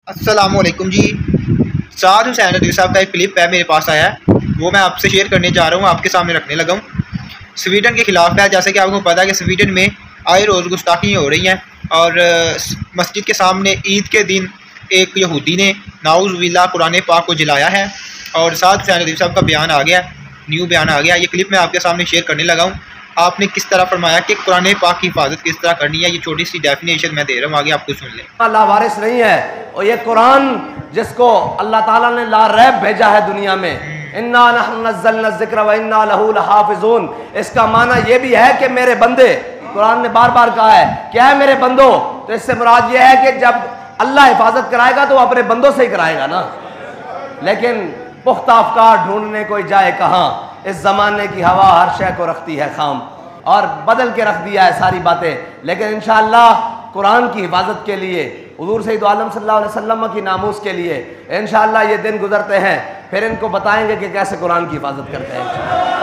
अस्सलामुअलैकुम जी। साद हुसैन नदवी साहब का एक क्लिप है, मेरे पास आया है, वो मैं आपसे शेयर करने जा रहा हूँ, आपके सामने रखने लगा हूँ। स्वीडन के ख़िलाफ़ है। जैसे कि आपको पता है कि स्वीडन में आए रोज़ गुस्ताखियाँ हो रही हैं और मस्जिद के सामने ईद के दिन एक यहूदी ने नाउज़ुबिल्लाह कुरान पाक को जलाया है और साद हुसैन नदवी साहब का बयान आ गया, न्यू बयान आ गया। ये क्लिप मैं आपके सामने शेयर करने लगा हूँ। आपने किस तरह फरमाया कि कुरान पाक की हिफाजत किस तरह करनी है, ये छोटी सी डेफिनेशन मैं दे रहा हूँ, आगे आपको सुन लें। अल्लाह वारिस नहीं है और ये कुरान जिसको अल्लाह ताला ने ला रैब भेजा है दुनिया में, इन्ना नहनु नज़्ज़लना ज़िक्र व इन्ना लहू लहाफ़िज़ून, इसका माना ये भी है कि मेरे बंदे, कुरान ने बार बार कहा है क्या है मेरे बंदो, तो इससे मुराद ये है कि जब अल्लाह हिफाजत कराएगा तो अपने बंदों से ही कराएगा ना। लेकिन पुख्ता अफकार ढूंढने कोई जाए कहाँ, इस ज़माने की हवा हर शय को रखती है खाम, और बदल के रख दिया है सारी बातें। लेकिन इंशाअल्लाह कुरान की हिफाजत के लिए, हुज़ूर सय्यद आलम सल्लल्लाहु अलैहि वसल्लम की नामूस के लिए इंशाअल्लाह ये दिन गुजरते हैं, फिर इनको बताएंगे कि कैसे कुरान की हिफाजत करते हैं।